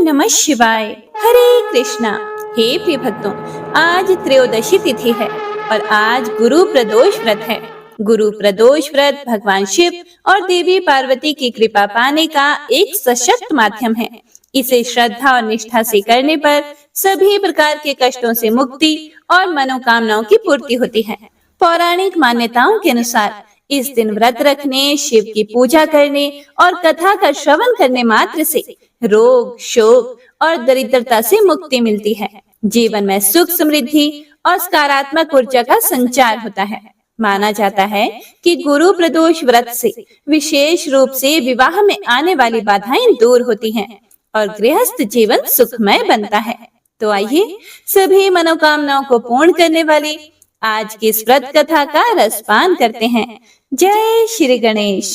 नमः शिवाय। हरे कृष्णा। हे प्रिय भक्तों, आज त्रयोदशी तिथि है और आज गुरु प्रदोष व्रत है। गुरु प्रदोष व्रत भगवान शिव और देवी पार्वती की कृपा पाने का एक सशक्त माध्यम है। इसे श्रद्धा और निष्ठा से करने पर सभी प्रकार के कष्टों से मुक्ति और मनोकामनाओं की पूर्ति होती है। पौराणिक मान्यताओं के अनुसार इस दिन व्रत रखने, शिव की पूजा करने और कथा का श्रवण करने मात्र से रोग, शोक और दरिद्रता से मुक्ति मिलती है। जीवन में सुख, समृद्धि और सकारात्मक ऊर्जा का संचार होता है। माना जाता है कि गुरु प्रदोष व्रत से विशेष रूप से विवाह में आने वाली बाधाएं दूर होती हैं और गृहस्थ जीवन सुखमय बनता है। तो आइए सभी मनोकामनाओं को पूर्ण करने वाली आज की इस व्रत कथा का रसपान करते हैं। जय श्री गणेश।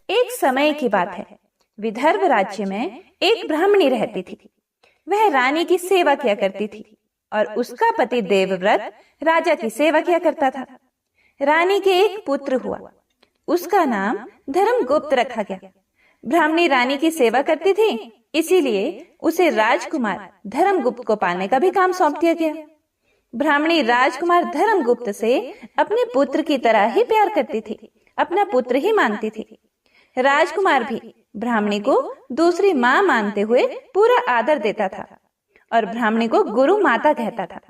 एक समय की बात है, विदर्भ राज्य में एक ब्राह्मणी रहती थी। वह रानी की सेवा किया करती थी और उसका पति देवव्रत राजा की सेवा किया करता था। रानी के एक पुत्र हुआ, उसका नाम धर्मगुप्त रखा गया। ब्राह्मणी रानी की सेवा करती थी, इसीलिए उसे राजकुमार धर्मगुप्त को पालने का भी काम सौंप दिया गया। ब्राह्मणी राजकुमार धर्मगुप्त से अपने पुत्र की तरह ही प्यार करती थी, अपना पुत्र ही मानती थी। राजकुमार भी ब्राह्मणी को दूसरी माँ मानते हुए पूरा आदर देता था और ब्राह्मणी को गुरु माता कहता था।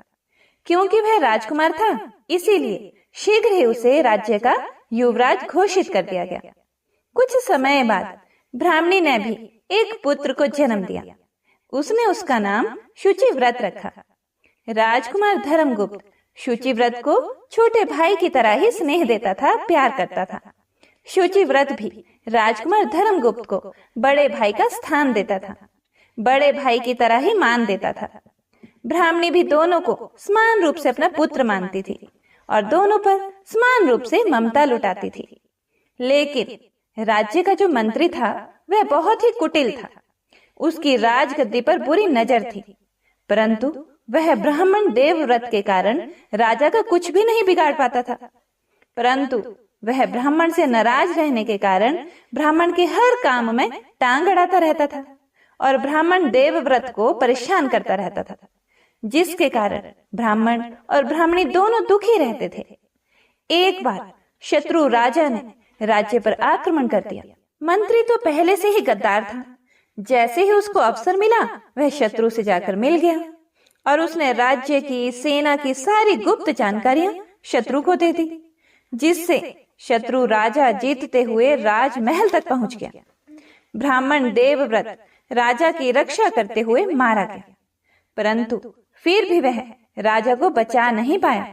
क्योंकि वह राजकुमार था, इसीलिए शीघ्र ही उसे राज्य का युवराज घोषित कर दिया गया। कुछ समय बाद ब्राह्मणी ने भी एक पुत्र को जन्म दिया। उसने उसका नाम शुचिव्रत रखा। राजकुमार धर्मगुप्त शुचिव्रत को छोटे भाई की तरह ही स्नेह देता था, प्यार करता था। शुचिव्रत भी राजकुमार धर्मगुप्त को बड़े भाई का स्थान देता था, बड़े भाई की तरह ही मान देता था। ब्राह्मणी भी दोनों को समान रूप से अपना पुत्र मानती थी और दोनों पर समान रूप से ममता लुटाती थी। लेकिन राज्य का जो मंत्री था वह बहुत ही कुटिल था। उसकी राजगद्दी पर बुरी नजर थी, परंतु वह ब्राह्मण देवव्रत के कारण राजा का कुछ भी नहीं बिगाड़ पाता था। परंतु वह ब्राह्मण से नाराज रहने के कारण ब्राह्मण के हर काम में टांग अड़ाता रहता था और ब्राह्मण देवव्रत को परेशान करता रहता था, जिसके कारण ब्राह्मण और ब्राह्मणी दोनों दुखी रहते थे। एक बार शत्रु राजा ने राज्य पर आक्रमण कर दिया। मंत्री तो पहले से ही गद्दार था। जैसे ही उसको अवसर मिला, वह शत्रु से जाकर मिल गया और उसने राज्य की, सेना की सारी गुप्त जानकारियां शत्रु को दे दी, जिससे शत्रु राजा जीतते हुए राजमहल तक पहुंच गया। ब्राह्मण देवव्रत राजा की रक्षा करते हुए मारा गया, परंतु फिर भी वह राजा को बचा नहीं पाया।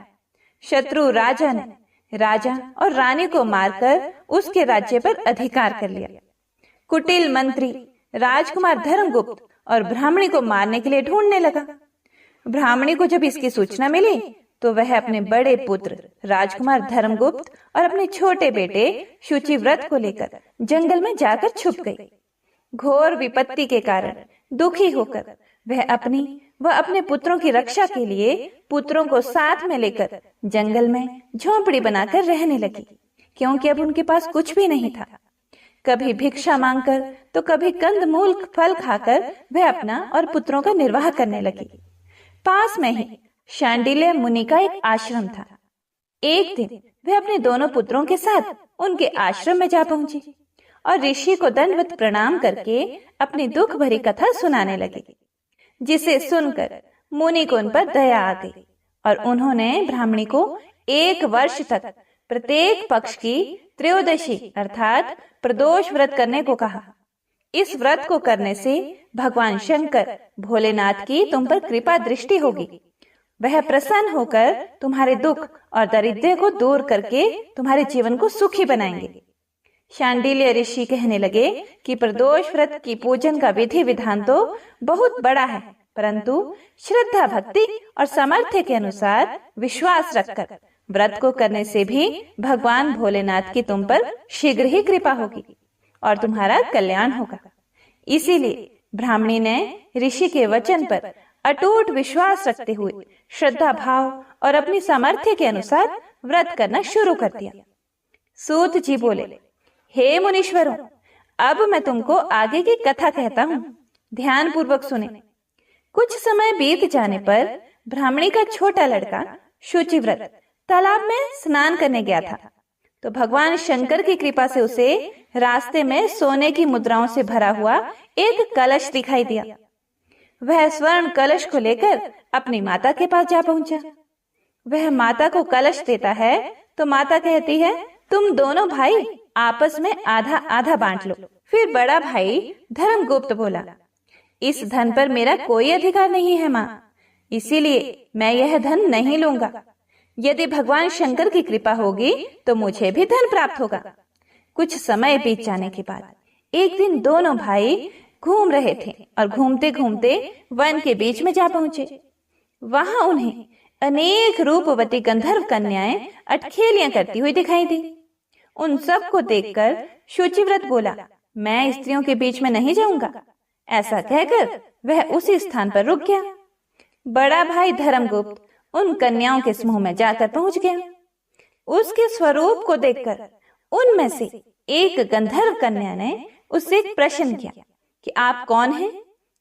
शत्रु राजा ने राजा और रानी को मारकर उसके राज्य पर अधिकार कर लिया। कुटिल मंत्री राजकुमार धर्मगुप्त और ब्राह्मणी को मारने के लिए ढूंढने लगा। ब्राह्मणी को जब इसकी सूचना मिली तो वह अपने बड़े पुत्र राजकुमार धर्मगुप्त और अपने छोटे बेटे शुचिव्रत को लेकर जंगल में जाकर छुप गई। घोर विपत्ति के कारण दुखी होकर वह अपनी व अपने पुत्रों की रक्षा के लिए पुत्रों को साथ में लेकर जंगल में झोंपड़ी बनाकर रहने लगी, क्योंकि अब उनके पास कुछ भी नहीं था। कभी भिक्षा मांगकर तो कभी कंदमूल फल खाकर वह अपना और पुत्रों का निर्वाह करने लगी। पास में ही शांडिल्य मुनि का एक आश्रम था। एक दिन वह अपने दोनों पुत्रों के साथ उनके आश्रम में जा पहुंची और ऋषि को दंडवत प्रणाम करके अपनी दुख भरी कथा सुनाने लगी, जिसे सुनकर मुनि को उन पर दया आ गई और उन्होंने ब्राह्मणी को 1 वर्ष तक प्रत्येक पक्ष की त्रयोदशी अर्थात प्रदोष व्रत करने को कहा। इस व्रत को करने से भगवान शंकर भोलेनाथ की तुम पर कृपा दृष्टि होगी। वह प्रसन्न होकर तुम्हारे दुख और दरिद्र को दूर करके तुम्हारे जीवन को सुखी बनाएंगे। शांडिल्य ऋषि कहने लगे कि प्रदोष व्रत की पूजन का विधि विधान तो बहुत बड़ा है, परंतु श्रद्धा, भक्ति और सामर्थ्य के अनुसार विश्वास रखकर व्रत को करने से भी भगवान भोलेनाथ की तुम पर शीघ्र ही कृपा होगी और तुम्हारा कल्याण होगा। इसीलिए ब्राह्मणी ने ऋषि के वचन पर अटूट विश्वास रखते हुए श्रद्धा भाव और अपनी सामर्थ्य के अनुसार व्रत करना शुरू कर दिया। सूत जी बोले, हे मुनीश्वरों, अब मैं तुमको आगे की कथा कहता हूँ, ध्यान पूर्वक सुने। कुछ समय बीत जाने पर ब्राह्मणी का छोटा लड़का शुचिव्रत तालाब में स्नान करने गया था, तो भगवान शंकर की कृपा से उसे रास्ते में सोने की मुद्राओं से भरा हुआ एक कलश दिखाई दिया। वह स्वर्ण कलश को लेकर अपनी माता के पास जा पहुंचा। वह माता को कलश देता है तो माता कहती है, तुम दोनों भाई आपस में आधा आधा बांट लो। फिर बड़ा भाई धर्मगुप्त बोला, इस धन पर मेरा कोई अधिकार नहीं है माँ, इसीलिए मैं यह धन नहीं लूंगा। यदि भगवान शंकर की कृपा होगी तो मुझे भी धन प्राप्त होगा। कुछ समय बीत जाने के बाद एक दिन दोनों भाई घूम रहे थे और घूमते घूमते वन के बीच में जा पहुंचे। वहां उन्हें अनेक रूपवती गंधर्व कन्याएं अटखेलियां करती हुई दिखाई दी। उन सब को देखकर शुचिव्रत बोला, मैं स्त्रियों के बीच में नहीं जाऊंगा। ऐसा कहकर वह उसी स्थान पर रुक गया। बड़ा भाई धर्मगुप्त उन कन्याओं के समूह में जाकर पहुंच गया। उसके स्वरूप को देखकर उनमें से एक गंधर्व कन्या ने उससे एक प्रश्न किया कि आप कौन हैं?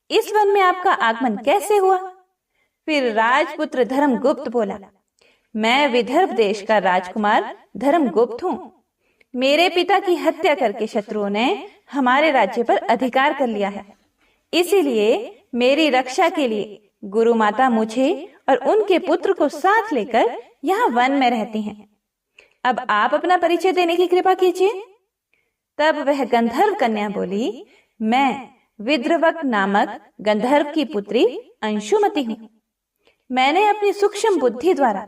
इस वन में आपका आगमन कैसे हुआ? फिर राजपुत्र धर्मगुप्त बोला, मैं विदर्भ देश का राजकुमार धर्मगुप्त हूँ। मेरे पिता की हत्या करके शत्रुओं ने हमारे राज्य पर अधिकार कर लिया है, इसीलिए मेरी रक्षा के लिए गुरु माता मुझे और उनके पुत्र को साथ लेकर यहाँ वन में रहती हैं। अब आप अपना परिचय देने की कृपा कीजिए। तब वह गंधर्व कन्या बोली, मैं विद्रवक नामक गंधर्व की पुत्री अंशुमति हूँ। मैंने अपनी सूक्ष्म बुद्धि द्वारा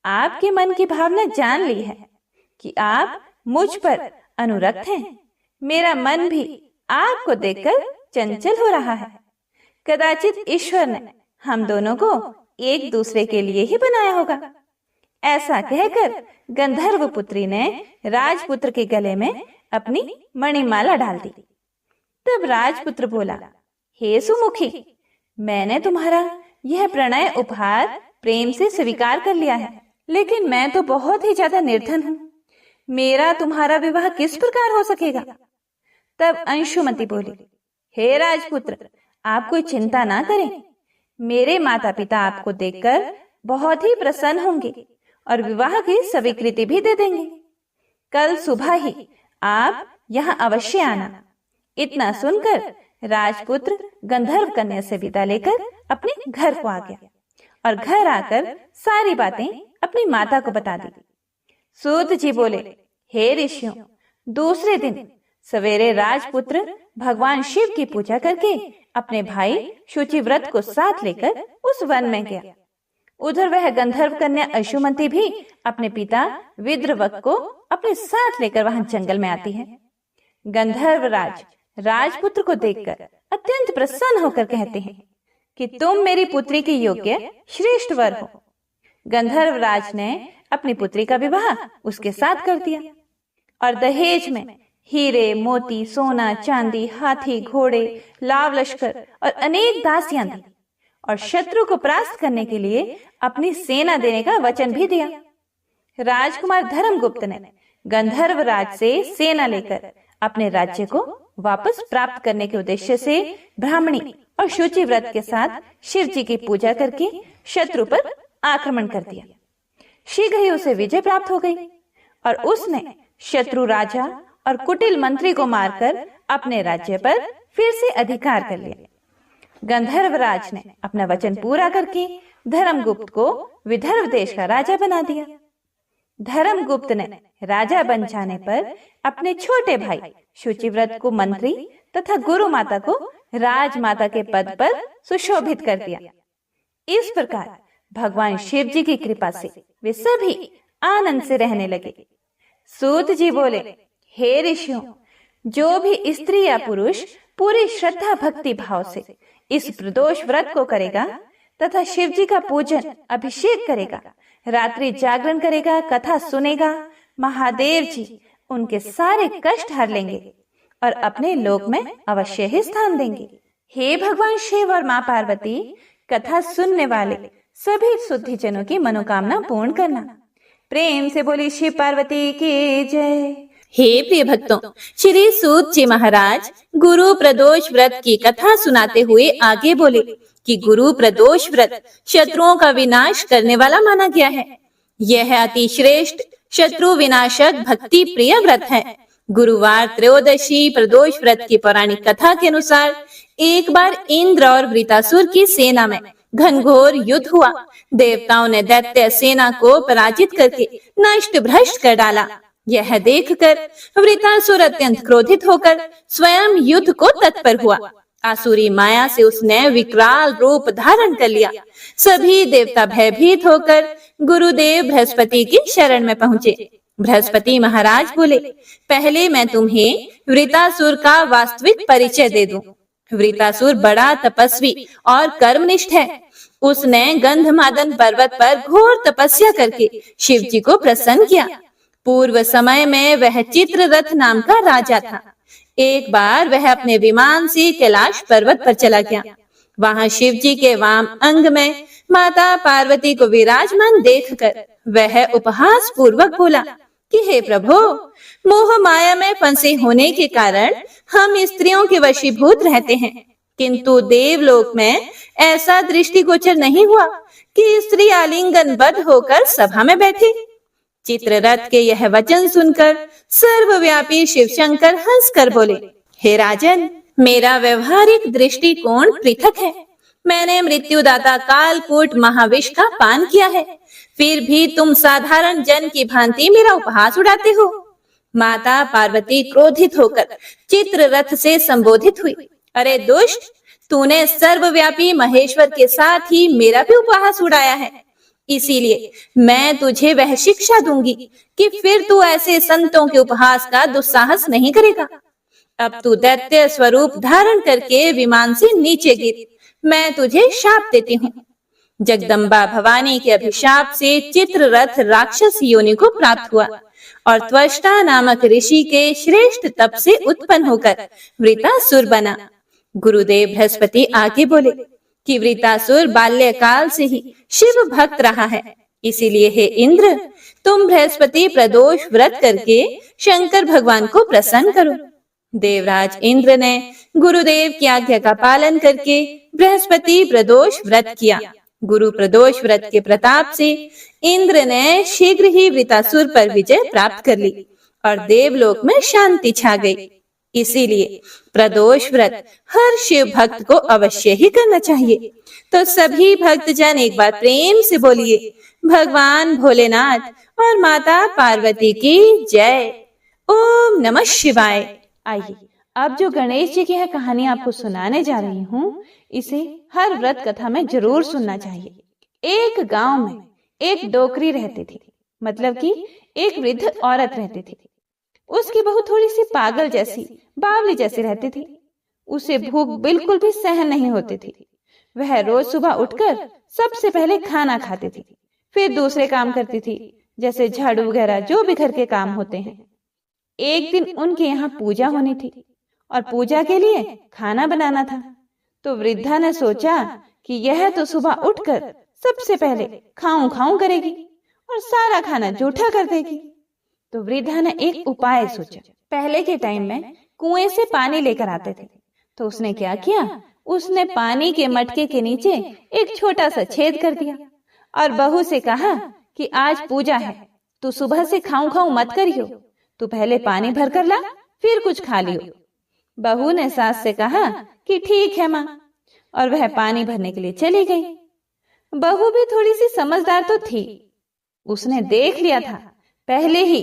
आपके मन की भावना जान ली है कि आप मुझ पर अनुरक्त हैं। मेरा मन भी आपको देखकर चंचल हो रहा है। कदाचित ईश्वर ने हम दोनों को एक दूसरे के लिए ही बनाया होगा। ऐसा कहकर गंधर्व पुत्री ने राजपुत्र के गले में अपनी मणिमाला डाल दी। तब राजपुत्र बोला, हे सुमुखी, मैंने तुम्हारा यह प्रणय उपहार प्रेम से स्वीकार कर लिया है, लेकिन मैं तो बहुत ही ज्यादा निर्धन हूँ। मेरा तुम्हारा विवाह किस प्रकार हो सकेगा? तब अंशुमति बोली, हे राजपुत्र, आप कोई चिंता ना करें। मेरे माता पिता आपको देखकर बहुत ही प्रसन्न होंगे और विवाह की स्वीकृति भी दे देंगे। कल सुबह ही आप यहाँ अवश्य आना। इतना सुनकर राजपुत्र गंधर्व कन्या से विदा लेकर अपने घर को आ गया और घर आकर सारी बातें अपनी माता को बता दी। सूत जी बोले, हे ऋषियों, दूसरे दिन सवेरे राजपुत्र भगवान शिव की पूजा करके अपने भाई शुचिव्रत को साथ लेकर उस वन में गया। उधर वह गंधर्व कन्या अंशुमति भी अपने पिता विद्रवक को अपने साथ लेकर वहां जंगल में आती है। गंधर्व राज राजपुत्र को देखकर अत्यंत प्रसन्न होकर कहते हैं कि तुम मेरी पुत्री के योग्य श्रेष्ठ वर हो। गंधर्व राज ने अपनी पुत्री का विवाह उसके साथ कर दिया और दहेज में हीरे, मोती, सोना, चांदी, हाथी, घोड़े, लाव लश्कर और अनेक दासियां दी और शत्रु को परास्त करने के लिए अपनी सेना देने का वचन भी दिया। राजकुमार धर्मगुप्त ने गंधर्व राज से सेना लेकर अपने राज्य को वापस प्राप्त करने के उद्देश्य से ब्राह्मणी और शुचिव्रत के साथ शिव जी की पूजा करके शत्रु पर आक्रमण कर दिया। शीघ्र ही उसे विजय प्राप्त हो गई और उसने शत्रु राजा और कुटिल मंत्री को मारकर अपने राज्य पर फिर से अधिकार कर लिया। गंधर्व राज ने अपना वचन पूरा करके धर्मगुप्त को विदर्भ देश का राजा बना दिया। धर्मगुप्त ने राजा बन जाने पर अपने छोटे भाई शुचिव्रत को मंत्री तथा गुरु माता को राजमाता के पद पर सुशोभित कर दिया। इस प्रकार भगवान शिव जी की कृपा से वे सभी आनंद से रहने लगे। सूत जी बोले, हे ऋषियों, जो भी स्त्री या पुरुष पूरी श्रद्धा भक्ति भाव से इस प्रदोष व्रत को करेगा तथा शिव जी का पूजन अभिषेक करेगा, रात्रि जागरण करेगा, कथा सुनेगा, महादेव जी उनके सारे कष्ट हर लेंगे और अपने लोक में अवश्य ही स्थान देंगे। हे भगवान शिव और माँ पार्वती, कथा सुनने वाले सभी शुद्धि जनों की मनोकामना पूर्ण करना। प्रेम से बोली शिव पार्वती की जय। हे प्रिय भक्तों, श्री सूत जी महाराज गुरु प्रदोष व्रत की कथा सुनाते हुए आगे बोले कि गुरु प्रदोष व्रत शत्रुओं का विनाश करने वाला माना गया है। यह अति श्रेष्ठ शत्रु विनाशक भक्ति प्रिय व्रत है। गुरुवार त्रयोदशी प्रदोष व्रत की पौराणिक कथा के अनुसार एक बार इंद्र और वृतासुर की सेना में घनघोर युद्ध हुआ। देवताओं ने दैत्य सेना को पराजित करके नष्ट भ्रष्ट कर डाला। यह देखकर वृतासुर अत्यंत क्रोधित होकर स्वयं युद्ध को तत्पर हुआ। आसुरी माया से उसने विकराल रूप धारण कर लिया। सभी देवता भयभीत होकर गुरुदेव बृहस्पति की शरण में पहुंचे। बृहस्पति महाराज बोले, पहले मैं तुम्हें वृतासुर का वास्तविक परिचय दे दूं। वृतासुर बड़ा तपस्वी और कर्मनिष्ठ है। उसने गंधमादन पर्वत पर घोर तपस्या करके शिव जी को प्रसन्न किया। पूर्व समय में वह चित्ररथ नाम का राजा था। एक बार वह अपने विमान से कैलाश पर्वत पर चला गया। वहां शिव जी के वाम अंग में माता पार्वती को विराजमान देखकर वह उपहास पूर्वक बोला कि हे प्रभु, मोह माया में फंसे होने के कारण हम स्त्रियों के वशीभूत रहते हैं, किंतु देवलोक में ऐसा दृष्टिगोचर नहीं हुआ कि स्त्री आलिंगनबद्ध होकर सभा में बैठी। चित्ररथ के यह वचन सुनकर सर्वव्यापी शिव शंकर हंसकर बोले, हे राजन, मेरा व्यवहारिक दृष्टिकोण पृथक है। मैंने मृत्युदाता कालकूट महाविष का पान किया है, फिर भी तुम साधारण जन की भांति मेरा उपहास उड़ाते हो। माता पार्वती क्रोधित होकर चित्ररथ से संबोधित हुई, अरे दुष्ट, तूने सर्वव्यापी महेश्वर के साथ ही मेरा भी उपहास उड़ाया है। इसीलिए मैं तुझे वह शिक्षा दूंगी कि फिर तू ऐसे संतों के उपहास का दुस्साहस नहीं करेगा। अब तू दैत्य स्वरूप धारण करके विमान से नीचे गिर। मैं तुझे शाप देती हूँ। जगदम्बा भवानी के अभिशाप से चित्ररथ राक्षस योनि को प्राप्त हुआ और त्वष्टा नामक ऋषि के श्रेष्ठ तप से उत्पन्न होकर वृतासुर बना। गुरुदेव बृहस्पति आगे बोले कि वृतासुर बाल्यकाल से ही शिव भक्त रहा है। इसीलिए हे इंद्र, तुम बृहस्पति प्रदोष व्रत करके शंकर भगवान को प्रसन्न करो। देवराज इंद्र ने गुरुदेव की आज्ञा का पालन करके बृहस्पति प्रदोष व्रत किया। गुरु प्रदोष व्रत के प्रताप से इंद्र ने शीघ्र ही वृतासुर पर विजय प्राप्त कर ली और देवलोक में शांति छा गई। इसीलिए प्रदोष व्रत हर शिव भक्त को अवश्य ही करना चाहिए। तो सभी भक्तजन एक बार प्रेम से बोलिए, भगवान भोलेनाथ और माता पार्वती की जय। ओम नमः शिवाय। आइए, अब जो गणेश जी की यह कहानी आपको सुनाने जा रही हूँ, इसे हर व्रत कथा में जरूर सुनना चाहिए। एक गांव में एक डोकरी रहती थी, मतलब कि एक वृद्ध औरत रहती थी। उसकी बहू थोड़ी सी पागल जैसी, बावली जैसी रहती थी। उसे भूख बिल्कुल भी सहन नहीं होती थी। वह रोज सुबह उठकर सबसे पहले खाना खाती थी, फिर दूसरे काम करती थी, जैसे झाड़ू वगैरह जो भी घर के काम होते हैं। एक दिन उनके यहाँ पूजा होनी थी और पूजा के लिए खाना बनाना था। तो वृद्धा ने सोचा कि यह तो सुबह उठकर सबसे पहले खाऊं खाऊं करेगी और सारा खाना जूठा कर देगी। तो वृद्धा ने एक उपाय सोचा। पहले के टाइम में कुएं से पानी लेकर आते थे, तो उसने क्या किया, उसने पानी के मटके के नीचे एक छोटा सा छेद कर दिया और बहू से कहा कि आज पूजा है, तू सुबह से खाऊं खाऊं मत करियो, तू पहले पानी भर कर ला, फिर कुछ खा लियो। बहू ने सास से कहा कि ठीक है माँ, और वह पानी भरने के लिए चली गई। बहू भी थोड़ी सी समझदार तो थी। उसने देख लिया था पहले ही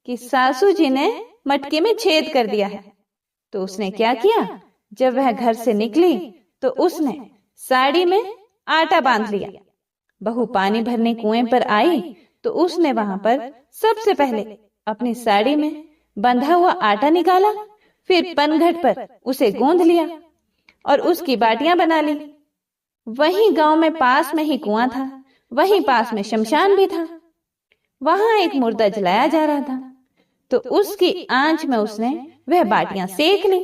कि सासू जी ने मटके में छेद कर दिया है। तो उसने क्या किया, जब वह घर से निकली तो उसने साड़ी में आटा बांध लिया। बहू पानी भरने कुएं पर आई तो उसने वहां पर सबसे पहले अपनी साड़ी में बंधा हुआ आटा निकाला, फिर पनघट पर उसे गूंद लिया और उसकी बाटियां बना ली। वहीं गांव में पास में ही कुआं था, वहीं पास में शमशान भी था। वहां एक मुर्दा जलाया जा रहा था, तो उसकी आंच में उसने वह बाटियां सेक ली।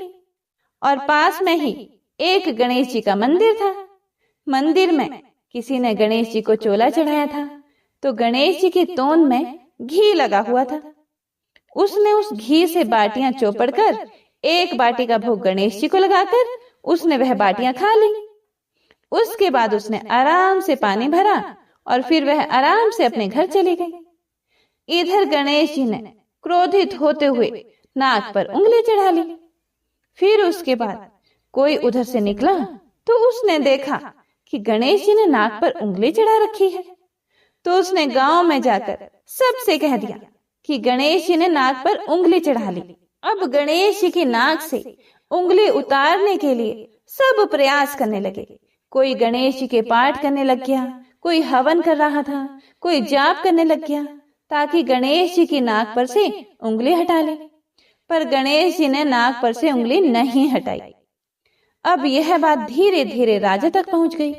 और पास में ही एक गणेश जी का मंदिर था। मंदिर में किसी ने गणेश जी को चोला चढ़ाया था, तो गणेश जी की तोंद में घी लगा हुआ था। उसने उस घी से बाटियां चौपड़ कर एक बाटी का भोग गणेश जी को लगाकर उसने वह बाटियां खा ली। उसके बाद उसने आराम से पानी भरा और फिर वह आराम से अपने घर चली गई। इधर गणेश जी ने क्रोधित होते हुए नाक पर उंगली चढ़ा ली। फिर उसके बाद कोई उधर से निकला तो उसने देखा कि गणेश जी ने नाक पर उंगली चढ़ा रखी है। तो उसने गांव में जाकर सबसे कह दिया कि गणेश जी ने नाक पर उंगली चढ़ा ली। अब गणेश जी की नाक से उंगली उतारने के लिए सब प्रयास करने लगे। कोई गणेश जी के पाठ करने लग गया, कोई हवन कर रहा था, कोई जाप करने लग गया ताकि गणेश जी की नाक पर से उंगली हटा ले। पर गणेश जी ने नाक पर से उंगली नहीं हटाई। अब यह बात धीरे धीरे राजा तक पहुंच गई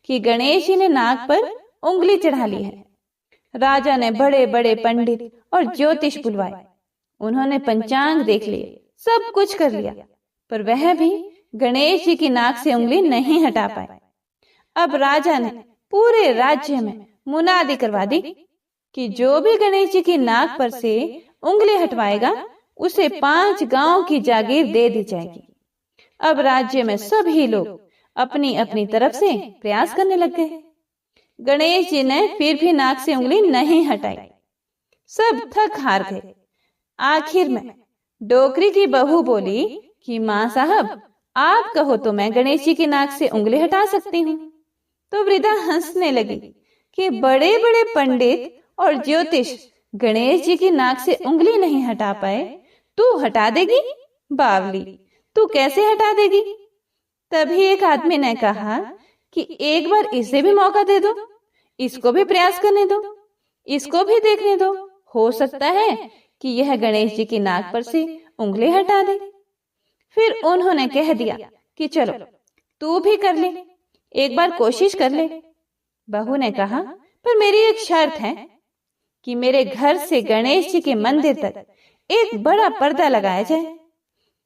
कि गणेश जी ने नाक पर उंगली चढ़ा ली है। राजा ने बड़े बड़े पंडित और ज्योतिष बुलवाए। उन्होंने पंचांग देख लिए, सब कुछ कर लिया, पर वह भी गणेश जी की नाक से उंगली नहीं हटा पाए। अब राजा ने पूरे राज्य में मुनादी करवा दी कि जो भी गणेश जी की नाक पर से उंगली हटवाएगा उसे 5 गांव की जागीर दे दी जाएगी। अब राज्य में सभी लोग अपनी अपनी तरफ से प्रयास करने लग गए। गणेश जी ने फिर भी नाक से उंगली नहीं हटाई। सब थक हार गए। आखिर में डोकरी की बहू बोली कि माँ साहब, आप कहो तो मैं गणेश जी की नाक से उंगली हटा सकती हूँ। तो वृद्धा हंसने लगी कि बड़े बड़े पंडित और ज्योतिष गणेश जी की नाक से उंगली नहीं हटा पाए, तू हटा देगी? बावली, तू कैसे हटा देगी? तभी एक आदमी ने कहा कि एक बार इसे भी मौका दे दो, इसको भी प्रयास करने दो, इसको भी देखने दो, हो सकता है कि यह गणेश जी की नाक पर से उंगली हटा दे। फिर उन्होंने कह दिया कि चलो तू भी कर ले, एक बार कोशिश कर ले। बहू ने कहा, पर मेरी एक शर्त है कि मेरे घर से गणेश जी के मंदिर तक एक बड़ा पर्दा लगाया जाए।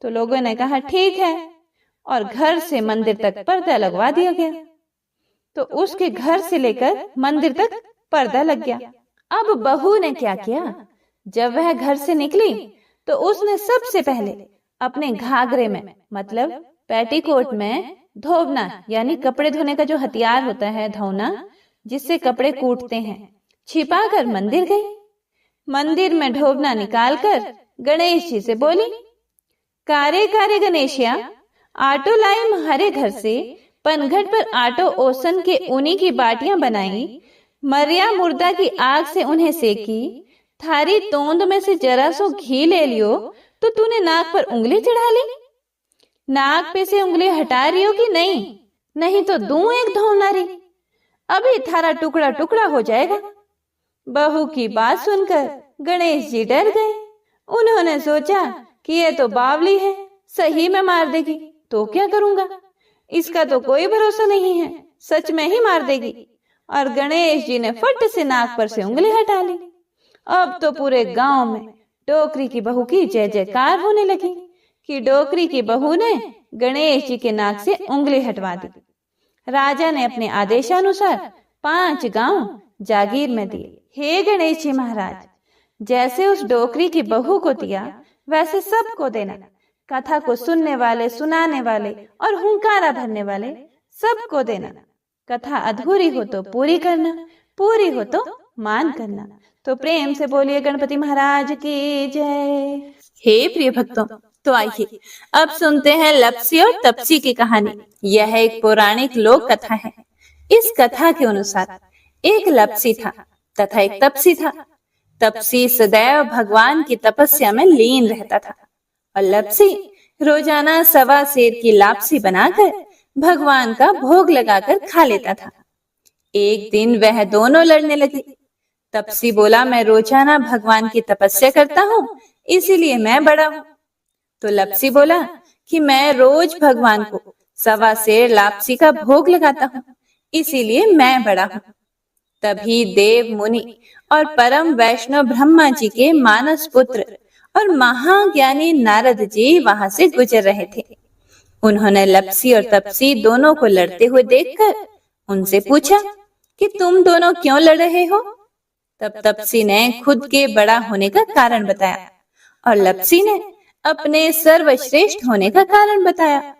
तो लोगों ने कहा ठीक है, और घर से मंदिर तक पर्दा लगवा दिया गया। तो उसके घर से लेकर मंदिर तक पर्दा लग गया। अब बहू ने क्या किया, जब वह घर से निकली तो उसने सबसे पहले अपने घाघरे में मतलब पेटीकोट में धोवना यानी कपड़े धोने का जो हथियार होता है, धोना, जिससे कपड़े कूटते हैं, छिपा कर मंदिर गई। मंदिर में ढोबना निकालकर गणेश जी से बोली, कारे कारे गणेशिया, आटो लाई तुम्हारे घर से, पनघट पर आटो ओसन के ऊनी की बाटियां बनाई, मरिया मुर्दा की आग से उन्हें सेकी, थारी तोंद में से जरा सो घी ले लियो तो तूने नाक पर उंगली चढ़ा ली। नाक पे से उंगली हटा रही हो कि नहीं? नहीं तो दूं एक धौनारी, अभी थारा टुकड़ा टुकड़ा हो जाएगा। बहू की बात सुनकर गणेश जी डर गए। उन्होंने सोचा कि ये तो बावली है, सही में मार देगी, तो क्या करूंगा, इसका तो कोई भरोसा नहीं है, सच में ही मार देगी। और गणेश जी ने फट से नाक पर से उंगली हटा ली। अब तो पूरे गांव में डोकरी की बहू की जय जयकार होने लगी कि डोकरी की बहू ने गणेश जी के नाक से उंगली हटवा दी। राजा ने अपने आदेशानुसार 5 गांव जागीर में दिए। हे गणेश जी महाराज, जैसे उस डोकरी की बहू को दिया वैसे सबको देना। कथा को सुनने वाले, सुनाने वाले और हुंकारा भरने वाले सबको देना। कथा अधूरी हो तो पूरी करना, पूरी हो तो मान करना। तो प्रेम से बोलिए गणपति महाराज की जय। हे प्रिय भक्तों, तो आइए अब सुनते हैं लप्सी और तपसी की कहानी। यह एक पौराणिक लोक कथा है। इस कथा के अनुसार एक लप्सी था तथा एक तपसी था। तपसी सदैव भगवान की तपस्या में लीन रहता था और लप्सी रोजाना 1.25 सेर की लापसी बनाकर भगवान का भोग लगाकर खा लेता था। एक दिन वह दोनों लड़ने लगे। तपसी बोला, मैं रोजाना भगवान की तपस्या करता हूँ, इसीलिए मैं बड़ा हूँ। तो लप्सी बोला कि मैं रोज भगवान को 1.25 सेर लापसी का भोग लगाता हूँ, इसीलिए मैं बड़ा हूँ। तभी देव मुनि और परम वैष्णव ब्रह्मा जी के मानस पुत्र और महाज्ञानी नारद जी वहां से गुजर रहे थे। उन्होंने लप्सी और तपसी दोनों को लड़ते हुए देखकर उनसे पूछा कि तुम दोनों क्यों लड़ रहे हो? तब तपसी ने खुद के बड़ा होने का कारण बताया और लप्सी ने अपने सर्वश्रेष्ठ होने का कारण बताया।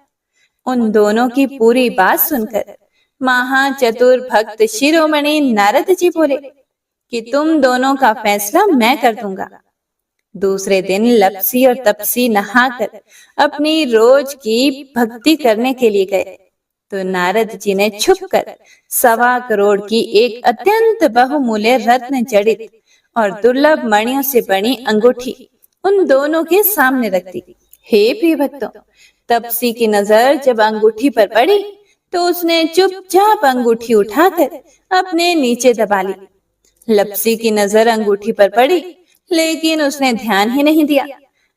उन दोनों की पूरी बात सुनकर महाचतुर भक्त शिरोमणि नारद जी बोले कि तुम दोनों का फैसला मैं कर दूंगा। दूसरे दिन लप्सी और तपसी नहाकर अपनी रोज की भक्ति करने के लिए गए तो नारद जी ने छुपकर 1.25 करोड़ की एक अत्यंत बहुमूल्य रत्न जड़ित और दुर्लभ मणियों से बनी अंगूठी उन दोनों के सामने रख दी। हे प्रिय भक्तों, तपसी की नजर जब अंगूठी पर पड़ी तो उसने चुपचाप अंगूठी उठाकर अपने नीचे दबा ली। लप्सी की नजर अंगूठी पर पड़ी लेकिन उसने ध्यान ही नहीं दिया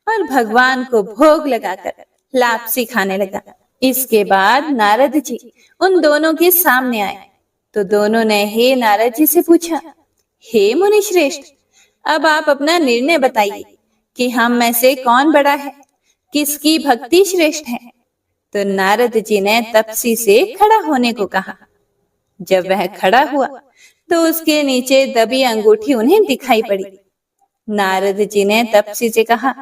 और भगवान को भोग लगाकर लापसी खाने लगा। इसके बाद नारद जी उन दोनों के सामने आए तो दोनों ने हे नारद जी से पूछा, हे मुनि श्रेष्ठ, अब आप अपना निर्णय बताइए कि हम में से कौन बड़ा है, किसकी भक्ति श्रेष्ठ है। तो नारद जी ने तपसी से खड़ा होने को कहा। जब वह खड़ा हुआ तो उसके नीचे दबी अंगूठी उन्हें दिखाई पड़ी। नारद जी ने तपसी से कहा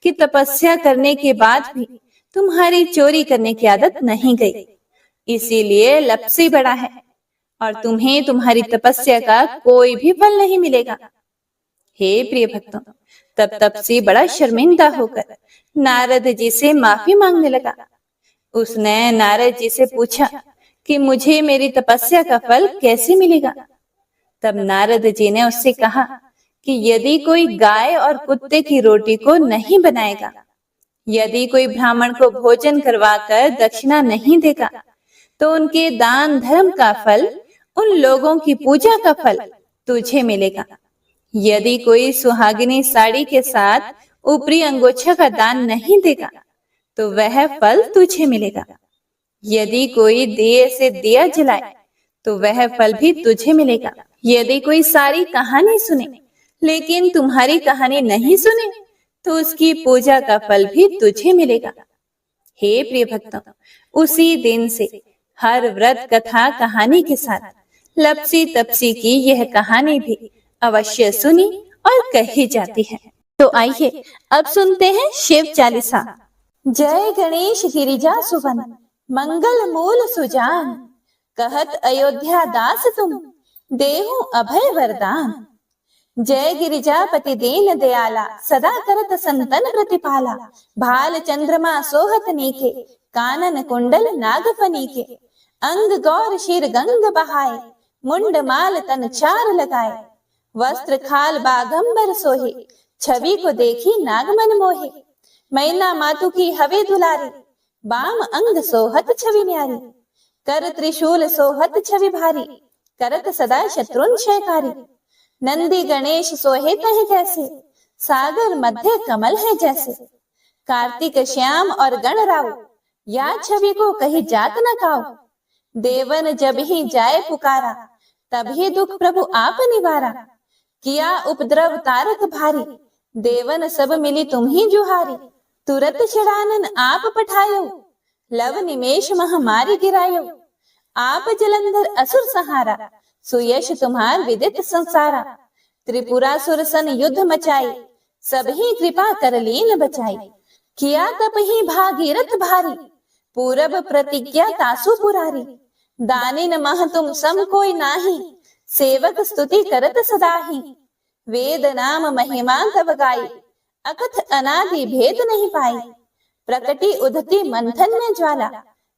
कि तपस्या करने के बाद भी तुम्हारी चोरी करने की आदत नहीं गई, इसीलिए लप्सी बड़ा है और तुम्हें तुम्हारी तपस्या का कोई भी फल नहीं मिलेगा। हे प्रिय भक्तों, तब तपसी बड़ा शर्मिंदा होकर नारद जी से माफी मांगने लगा। उसने नारद जी से पूछा कि मुझे मेरी तपस्या का फल कैसे मिलेगा। तब नारद जी ने उससे कहा कि यदि कोई गाय और कुत्ते की रोटी को नहीं बनाएगा, यदि कोई ब्राह्मण को भोजन करवाकर दक्षिणा नहीं देगा, तो उनके दान धर्म का फल, उन लोगों की पूजा का फल तुझे मिलेगा। यदि कोई सुहागिनी साड़ी के साथ ऊपरी अंगोछा का दान नहीं देगा तो वह फल तुझे मिलेगा। यदि कोई दिए से दिया जलाए तो वह फल भी तुझे मिलेगा। यदि कोई सारी कहानी सुने लेकिन तुम्हारी कहानी नहीं सुने तो उसकी पूजा का फल भी तुझे मिलेगा। हे प्रिय भक्तों, उसी दिन से हर व्रत कथा कहानी के साथ लप्सी तपसी की यह कहानी भी अवश्य सुनी और कही जाती है। तो आइए अब सुनते हैं शिव चालीसा। जय गणेश गिरिजा सुवन, मंगल मूल सुजान, कहत अयोध्या दास तुम, देहु अभय वरदान। जय गिरिजापति दीन दयाला, सदा करत संतन प्रतिपाला। भाल चंद्रमा सोहत नीके, कानन कुंडल नागफनी के। अंग गौर शीर गंग बहाए, मुंड माल तन चार लगाए। वस्त्र खाल बागंबर सोहे, छवि को देखी नागमन मोहे। मैना मातु की हवे दुलारी, बाम अंग सोहत छवि न्यारी। कर त्रिशूल सोहत छवि भारी, करत सदा शत्रुन क्षयकारी। नंदी गणेश सोहे तह कैसे, सागर मध्य कमल है जैसे। कार्तिक श्याम और गण राव, या छवि को कही जात न काओ। देवन जब ही जाए पुकारा, तभी दुख प्रभु आप निवारा। किया उपद्रव तारक भारी, देवन सब मिली तुम ही जुहारी। तुरत षडानन आप पठायो, लव निमेष महामारी गिरायो। आप जलंधर असुर सहारा, सुयश तुम्हार विदित संसारा। त्रिपुरासुर सन युद्ध मचाई, सबही कृपा कर लीन बचाई। किया तप ही भागीरथ भारी, पूरब प्रतिज्ञा तासु पुरारी। दानिन मह तुम सम कोई नाही, सेवक स्तुति करत सदाही। वेद नाम महिमा तब गाई, अकथ अनादि भेद नहीं पाई। प्रकटी उधती मंथन में ज्वाला,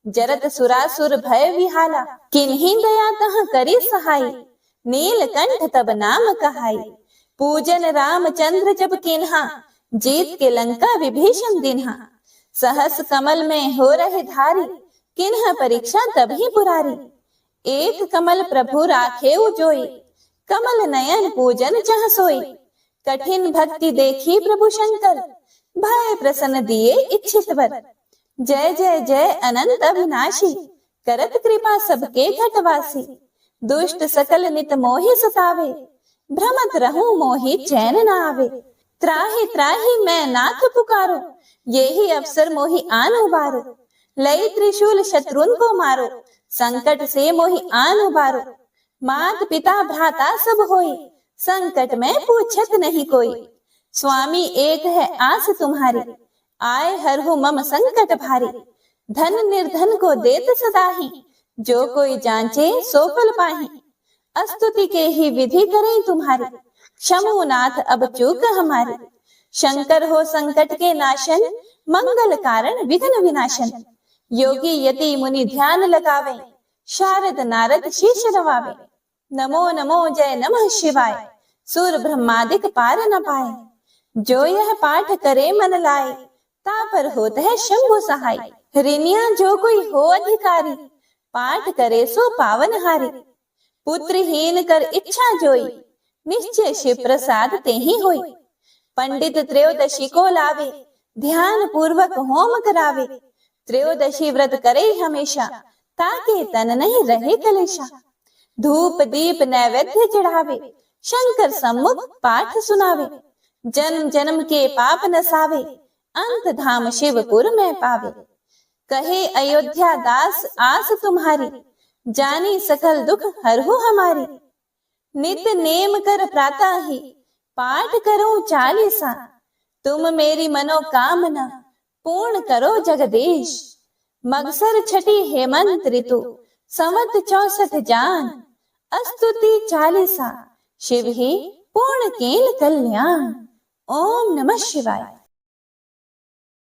जरत सुरासुर भय विहाला। किन्हीं दया तह करी सहाय, नीलकंठ तब नाम कहाई। पूजन रामचंद्र जब किन्हा, जीत के लंका विभीषण दिन्हा। सहस कमल में हो रहे धारी, किन्ह परीक्षा तभी पुरारी। एक कमल प्रभु राखे जोई, कमल नयन पूजन चह सोई। कठिन भक्ति देखी प्रभु शंकर, भय प्रसन्न दिए इच्छित वर। जय जय जय अनंत अविनाशी, करत कृपा सबके घटवासी। दुष्ट सकल नित मोहि सतावे, भ्रमत रहूं मोहि चैन न आवे। त्राहि त्राहि मैं नाथ पुकारो, यही अवसर मोहि आन उबारो। लई त्रिशूल शत्रुन को मारो, संकट से मोहि आन उबारो। मात पिता भ्राता सब होई, संकट में पूछत नहीं कोई। स्वामी एक है आस तुम्हारी, आए हर हो मम संकट भारी। धन निर्धन को देत सदाही, जो कोई जांचे सो फल पाही। स्तुति के ही विधि करें तुम्हारी, क्षमु नाथ अब चूक हमारी। शंकर हो संकट के नाशन, मंगल कारण विघ्न विनाशन। योगी यति मुनि ध्यान लगावे, शारद नारद शीश नवावे। नमो नमो जय नमः शिवाय, सूर ब्रह्मादिक पार न पाए। जो यह पाठ करे मन लाए, ता पर होत है शंभु सहाय। ऋणिया जो कोई हो अधिकारी, पाठ करे सो पावन हारी। पुत्रहीन कर इच्छा जोई, निश्चय शिव प्रसाद ते ही होई। पंडित त्रयोदशी को लावे, ध्यान पूर्वक होम करावे। त्रयोदशी व्रत करे हमेशा, ताके तन नहीं रहे कलेशा। धूप दीप नैवेद्य चढ़ावे, शंकर सम्मुख पाठ सुनावे। जन्म जन्म के पाप नसावे, अंत धाम शिवपुर में पावे। कहे अयोध्या दास आस तुम्हारी, जानी सकल दुख हरहु हमारी। नित नेम कर प्रातः ही, पाठ करो चालीसा। तुम मेरी मनोकामना, पूर्ण करो जगदीश। मगसर छठी हेमंत ऋतु, संवत 64 जान। स्तुति चालीसा, शिव ही पूर्ण कील कल्याण। ओम नमः शिवाय।